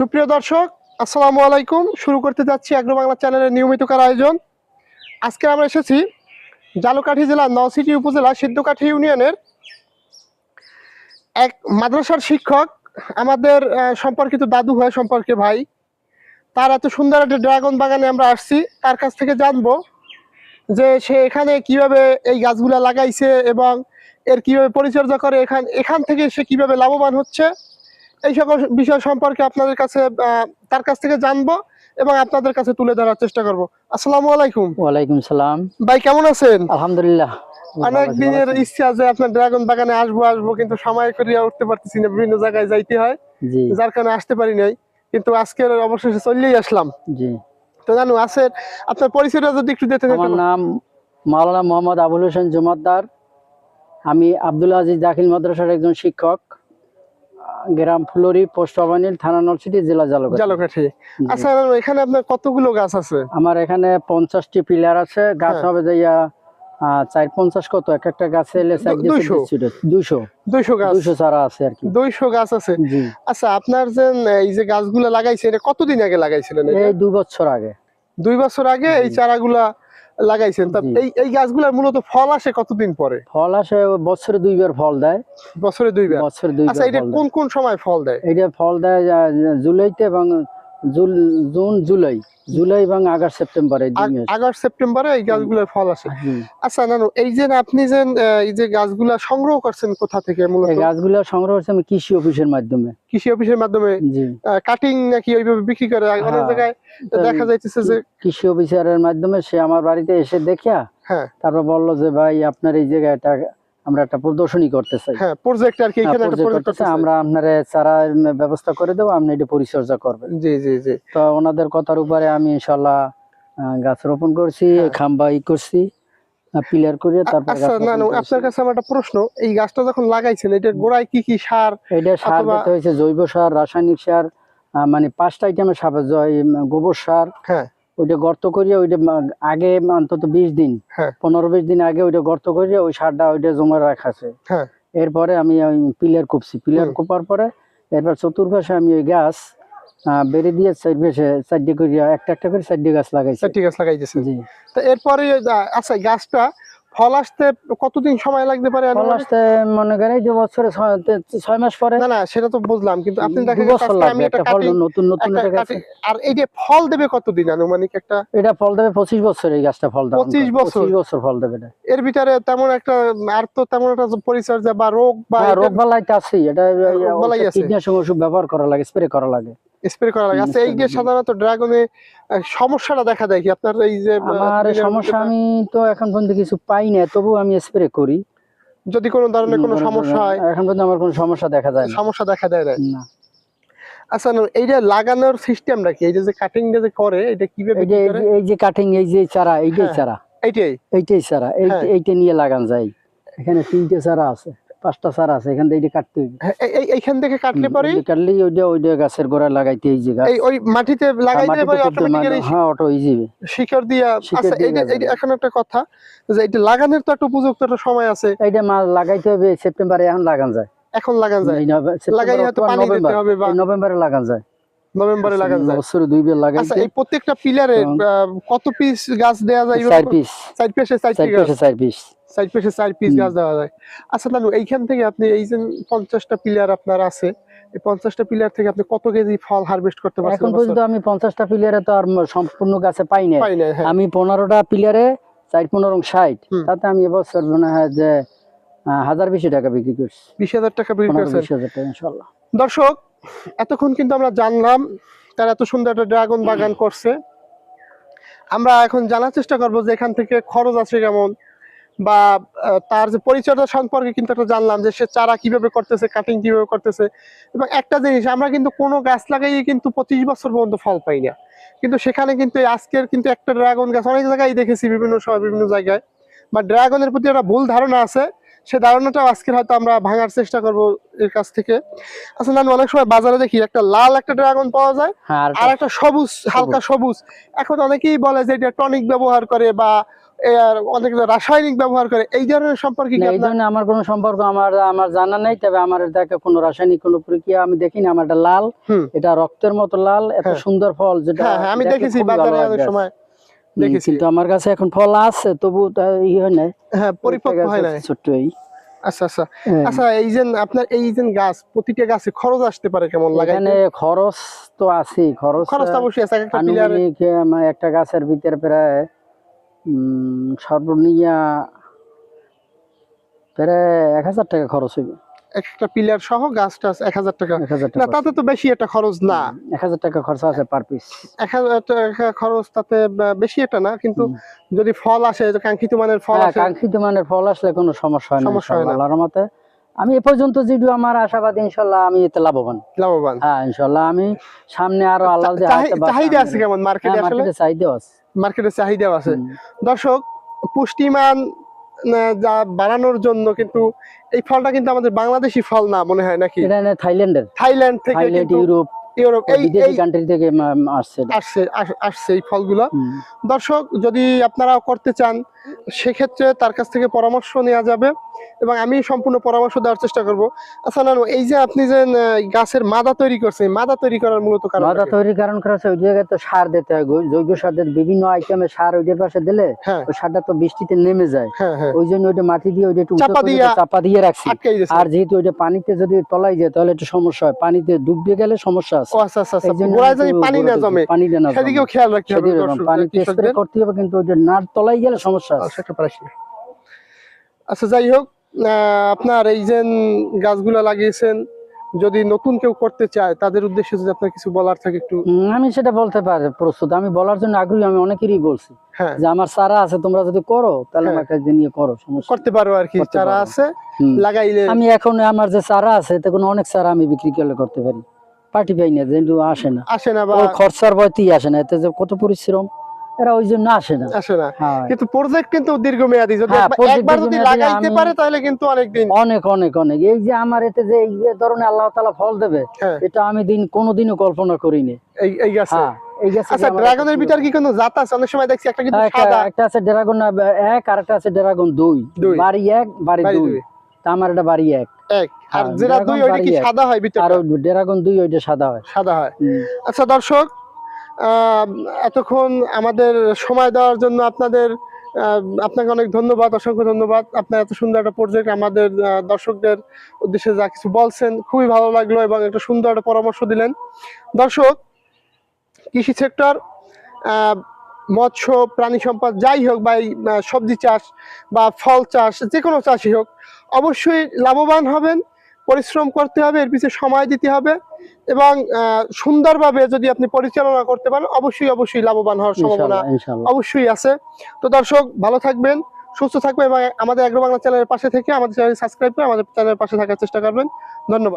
সুপ্রিয় দর্শক, আসসালামু আলাইকুম। শুরু করতে যাচ্ছি অ্যাগ্রো বাংলা চ্যানেলের নিয়মিতকার আয়োজন। আজকে আমরা এসেছি ঝালকাঠি জেলার নওসিটি উপজেলা সিদ্ধকাঠি ইউনিয়নের এক মাদ্রাসার শিক্ষক, আমাদের সম্পর্কিত দাদু হয় সম্পর্কে ভাই। তার এত সুন্দর একটা ড্রাগন বাগানে আমরা আসছি, তার কাছ থেকে জানবো যে সে এখানে কিভাবে এই গাছগুলা লাগাইছে এবং এর কিভাবে পরিচর্যা করে, এখান থেকে সে কিভাবে লাভবান হচ্ছে, এই সকল বিষয় সম্পর্কে আপনাদের কাছে তার কাছ থেকে জানবো এবং আপনাদের কাছে তুলে ধরার চেষ্টা করব। আসসালামু আলাইকুম। ওয়ালাইকুম সালাম। ভাই কেমন আছেন? আলহামদুলিল্লাহ। অনেক দিনের ইচ্ছা যে আপনার ড্রাগন বাগানে আসবো, কিন্তু সময় করিয়া উঠতে পারতেছি না, বিভিন্ন জায়গায় যাইতে হয়, যার কারণে আসতে পারি নাই। কিন্তু আজকে অবশেষে চলেই আসলাম। জি, তো জানো আছে আপনার পরিচয়টা যদি একটু দিতে। আমার নাম মাওলানা মোহাম্মদ আবুল হোসেন জুমাদ্দার। আমি আব্দুল আজিজ দাখিল মাদ্রাসার একজন শিক্ষক, গ্রাম ফুলরি, পোস্ট অবানিল, থানা নলছিটি, জেলা ঝালকাঠি। আচ্ছা, এখানে আপনার কতগুলো গাছ আছে? আমার এখানে 50টি পিলার আছে। গাছ হবে যাইয়া 450 কত এক একটা গাছে 200 চারা আছে আর কি। 200 গাছ আছে। আচ্ছা, আপনার যে এই যে গাছগুলো লাগাইছে এটা কতদিন আগে লাগাইছিলেন? এই 2 বছর আগে। 2 বছর আগে এই চারাগুলা লাগাইছেন। তা এই গাছগুলোর মূলত ফল আসে কতদিন পরে? ফল আসে বছরে 2 বার ফল দেয়। বছরে 2 বার? বছরে 2 বার। আচ্ছা, এটা কোন কোন সময় ফল দেয়? এটা ফল দেয় জুলাইতে এবং জুন জুলাই এবং আগস্ট সেপ্টেম্বরে। আগস্ট সেপ্টেম্বরে এই গাছগুলোর ফল আসে। আচ্ছা নানু, এই যে আপনি যে এই যে গাছগুলা সংগ্রহ করছেন কোথা থেকে? মূলত এই গাছগুলা সংগ্রহ করছি আমি কৃষি অফিসের মাধ্যমে। কৃষি অফিসের মাধ্যমে কাটিং নাকি ওইভাবে বিক্রি করে? অনেক জায়গায় দেখা যাইতেছে যে কৃষি অফিসারের মাধ্যমে সে আমার বাড়িতে এসে দেখিয়া তারপর বললো যে ভাই আপনার এই জায়গাটা আমরা একটা প্রদর্শনী করতে চাই। হ্যাঁ, প্রজেক্ট আর কি। এখানে একটা প্রজেক্ট আছে, আমরা আপনারে চারা ব্যবস্থা করে দেব, আপনি এটা পরিচর্যা করবেন। জি জি জি। তো ওনাদের কথার উপরে আমি ইনশাআল্লাহ গাছ রোপণ করছি, খাম্বাই করছি, পিলার করে। তারপর আচ্ছা নানু, আপনার কাছে আমার একটা প্রশ্ন, এই গাছটা যখন লাগাইছেন এটার গোড়ায় কি কি সার? এটা সার দিতে হয়েছে জৈব সার, রাসায়নিক সার, মানে 5টা আইটেমের সার। গোবর সার, ওইটা গর্ত করিয়া ওইটা আগে অন্তত 20 দিন 15-20 দিন আগে ওইটা গর্ত করিয়া ওই সারটা ওইটা জমা রাখা আছে। এরপরে আমি ওই পিলার কোপছি, পিলার কোপার পরে এরপর চতুর্পাশে আমি ওই গাছ বেড়ে দিয়ে চারটে করিয়া একটা একটা করে 4টে গাছ লাগাইছি। 4টে গাছ লাগাইতেছে। জি। তো এরপরে আচ্ছা, গাছটা ফল আসতে কতদিন সময় লাগতে পারে? ফল আসতে মনে করেন যে বছরে 6 মাস পরে। না না, সেটা তো বুঝলাম, কিন্তু আপনি দেখেন আমি একটা ফল নতুন একটা গাছ। আর এই যে ফল দেবে কতদিন আনুমানিক? একটা এটা ফল দেবে 25 বছর। এই গাছটা ফল দেবে 25 বছর ফল দেবে। এর ভিতরে তেমন একটা আর তো তেমন একটা পরিচর্যা বা রোগ বালাই আছে, এটা কীটনাশক ওষুধ ব্যবহার করা লাগে, স্প্রে করা লাগে। আচ্ছা, এই যে সাধারণত ড্রাগনে সমস্যাটা দেখা দেয় কি আপনার? এই যে আমার সমস্যা আমি তো এখন পর্যন্ত কিছু পাই না, তবু আমি স্প্রে করি। যদি কোনো ধরনের কোনো সমস্যা হয়? এখন পর্যন্ত আমার কোনো সমস্যা দেখা যায় না। সমস্যা দেখা দেয় না। আচ্ছা, এইটা লাগানোর সিস্টেমটা কি? এই যে কাটিং যে করে এটা কিভাবে? এই যে কাটিং, এই যে চারা, এইটাই চারা, এইটাই চারা, এইটা নিয়ে লাগান যায়। এখানে 3টে চারা আছে, 5টা চারা আছে, এখান থেকে কাটতে হবে। এইখান থেকে কাটলে পরে কাটলেই ওইটা গাছের গোড়ায় লাগাইতে, এই যে গাছ ওই মাটিতে লাগাইতে পারে অটোমেটিক্যালি। হ্যাঁ, অটো ইজি শিকড় দিয়া। আচ্ছা, এইটা এখন একটা কথা যে এটা লাগানোর তো একটা উপযুক্ত একটা সময় আছে। এইটা লাগাইতে হবে সেপ্টেম্বরে, এখন লাগান যায়। লাগাই হয়তো পানি দিতে হবে, বা নভেম্বরে লাগান যায়। নভেম্বরে লাগান যায়। বছরে 2 বার লাগাই। আচ্ছা, এই প্রত্যেকটা পিলারে কত পিস গাছ দেয়া যায়? 4 পিস। 4 পিসে 4 পিস। 4 পিসে 4 পিস গাছ দেওয়া যায়। আচ্ছা নানু, এইখান থেকে আপনি এই যে 50টা পিলার আপনার আছে, এই 50টা পিলার থেকে আপনি কত কেজি ফল হারভেস্ট করতে পারছেন? এখন পর্যন্ত আমি 50টা পিলারে তো আর সম্পূর্ণ গাছে পাই না। আমি 15টা পিলারে 4-15-60, তাতে আমি এবছর মনে হয় যে 1020 টাকা বিক্রি করছি। 20,000 টাকা বিক্রি করছেন? 20,000 টাকা ইনশাআল্লাহ। দর্শক, এতক্ষণ কিন্তু আমরা জানলাম তারা এত সুন্দর একটা ড্রাগন বাগান করছে। আমরা এখন জানার চেষ্টা করবো যে এখান থেকে খরচ আছে কেমন, বা তার যে পরিচর্যা সম্পর্কে কিন্তু একটা জানলাম যে সে চারা কিভাবে করতেছে, কাটিং কিভাবে করতেছে। এবং একটা জিনিস, আমরা কিন্তু কোনো গাছ লাগাইয়ে কিন্তু 25 বছর পর্যন্ত ফল পাই না, কিন্তু সেখানে কিন্তু আজকের কিন্তু একটা ড্রাগন গাছ অনেক জায়গায় দেখেছি, বিভিন্ন সময় বিভিন্ন জায়গায়, বা ড্রাগনের প্রতি একটা ভুল ধারণা আছে, সে ধারণাটাও আজকে হয়তো আমরা ভাঙার চেষ্টা করবো এর কাছ থেকে। আসলে আমি অনেক সময় বাজারে দেখি একটা লাল একটা ড্রাগন পাওয়া যায় আর একটা সবুজ, হালকা সবুজ। এখন অনেকেই বলে যে এটা টনিক ব্যবহার করে বা আর অনেক রাসায়নিক ব্যবহার করে, এই ধরনের সম্পর্কে কি না, এই আপনার ধরনের আমার কোনো সম্পর্ক আমার জানা নেই। তবে আমার এটাকে কোনো রাসায়নিক কোনো প্রক্রিয়া আমি দেখিনি। আমার এটা লাল, হুম, এটা রক্তের মতো লাল, এত হ্যাঁ। সুন্দর ফল যেটা হ্যাঁ হ্যাঁ, আমি দেখলে দেখেছি খুবই বাজারে ভালো অনেক লাগবে। সময় দেখেছি। কিন্তু আমার কাছে এখন ফল আছে, তবু তা হয় না, হ্যাঁ, পরিপক্ক হয় না। ছোট্টই। আচ্ছা আচ্ছা আচ্ছা, এই যে আপনার এই যে গাছ, প্রতিটা গাছে খরচ আসতে পারে কেমন লাগাইতে? এখানে খরচ তো আছে, খরচ তো অবশ্যই আছে, একটা পিলারে আনুমানিক একটা গাছের ভিতরে প্রায় সর্বনিয়া প্রায় 1000 টাকা খরচ হইবে। একটা পিলার সহ গাছটা 1000 টাকা। 1000 না, টাকা, তাতে তো বেশি একটা খরচ না। 1000 টাকা খরচ আছে পার পিস। 1000 টাকা খরচ, তাতে বেশি একটা না। কিন্তু যদি ফল আসে, কাঙ্ক্ষিত মানের ফল আসে, কাঙ্ক্ষিত মানের ফল আসলে কোনো সমস্যা হয় না সমস্যা হয় না। আল্লাহর রহমতে। আমি এ পর্যন্ত যেটুকু আমার আশাবাদী, ইনশাআল্লাহ আমি এতে লাভবান। হ্যাঁ, ইনশাআল্লাহ আমি সামনে আরো আল্লাহ চাহিদা আছে কেমন মার্কেটে? আসলে মার্কেটে চাহিদা আছে, মার্কেটে চাহিদা আছে। দর্শক, পুষ্টিমান যা বাড়ানোর জন্য কিন্তু এই ফলটা কিন্তু আমাদের বাংলাদেশি ফল না মনে হয় নাকি? এটা থাইল্যান্ডের, থাইল্যান্ড থেকে, কিন্তু ইউরোপ এই বিদেশি কান্ট্রি থেকে আসছে এই ফলগুলো। দর্শক, যদি আপনারা করতে চান সেক্ষেত্রে তার কাছ থেকে পরামর্শ নেওয়া যাবে এবং আমি সম্পূর্ণ পরামর্শ দেওয়ার চেষ্টা করব। আচ্ছা নানু, এই যে আপনি যে গাছের মাদা তৈরি করছেন, মাদা তৈরি করার মূলত কারণ? মাদা তৈরির কারণ হচ্ছে ওই জায়গায় তো সার দিতে হয়, জৈব সার দিতে, বিভিন্ন আইটেমের সার ওইটার পাশে দিলে ওই সারটা তো বৃষ্টিতে নেমে যায়। ওই জন্য ওইটা মাটি দিয়ে ওইটা একটু চাপা দিয়ে রাখছি। আর যেহেতু ওইটা পানিতে যদি তলায় যায় তাহলে একটু সমস্যা হয়, পানিতে ডুবে গেলে সমস্যা আছে। পানি না জমে, সেদিকেও খেয়াল রাখতে হবে। পানিতে স্প্রে করতে হবে, কিন্তু ওইটা না তলায় গেলে সমস্যা আছে। আচ্ছা, যাই হোক, আপনার এই যে গাছগুলো লাগিয়েছেন, যদি নতুন কেউ করতে চায় তাদের উদ্দেশ্যে যদি আপনার কিছু বলার থাকে একটু। আমি সেটা বলতে পারি, প্রস্তুত, আমি বলার জন্য আগ্রহী। আমি অনেকেরই বলছি যে আমার চারা আছে, তোমরা যদি করো তাহলে আমার কাছে নিয়ে করো, সমস্যা করতে পারো আর কি। চারা আছে লাগাইলে, আমি এখন আমার যে চারা আছে এতে কোনো অনেক চারা আমি বিক্রি করতে পারি। পার্টি পাই না, কিন্তু আসে না বা খরচার বয়তেই আসে না, এতে যে কত পরিশ্রম, এরা ওই জন্য আসে না। কিন্তু প্রজেক্ট কিন্তু দীর্ঘমেয়াদী, যদি একবার যদি লাগাইতে পারে তাহলে কিন্তু অনেকদিন, অনেক অনেক অনেক। এই যে আমার এতে যে এই ধরনের আল্লাহ তাআলা ফল দেবে, এটা আমি কোনোদিনও কল্পনা করিনি। এই গাছে, আচ্ছা, ড্রাগনের ভিতর কি কোনো জাত আছে? অনেক সময় দেখছি একটা কিন্তু সাদা, একটা আছে ড্রাগন 1 আর একটা আছে ড্রাগন 2, বাড়ি 1 বাড়ি 2। তা আমার এটা বাড়ি 1, আর যেটা 2 ওইটা কি সাদা হয় ভিতরে? আর ড্রাগন 2 ওইটা সাদা হয়। আচ্ছা দর্শক, এতক্ষণ আমাদের সময় দেওয়ার জন্য আপনাকে অনেক ধন্যবাদ, অসংখ্য ধন্যবাদ। আপনার এত সুন্দর একটা প্রজেক্ট আমাদের দর্শকদের উদ্দেশ্যে যা কিছু বলছেন খুবই ভালো লাগলো এবং একটা সুন্দর একটা পরামর্শ দিলেন। দর্শক, কৃষি সেক্টর, মৎস্য প্রাণী সম্পদ যাই হোক, বা সবজি চাষ বা ফল চাষ, যে কোনো চাষই হোক, অবশ্যই লাভবান হবেন। পরিশ্রম করতে হবে, এর পিছনে সময় দিতে হবে এবং সুন্দরভাবে যদি আপনি পরিচালনা করতে পারেন অবশ্যই লাভবান হওয়ার সম্ভাবনা অবশ্যই আছে। তো দর্শক, ভালো থাকবেন, সুস্থ থাকবেন এবং আমাদের এগ্রো বাংলা চ্যানেলের পাশে থেকে আমাদের চ্যানেল সাবস্ক্রাইব করে আমাদের চ্যানেলের পাশে থাকার চেষ্টা করবেন। ধন্যবাদ।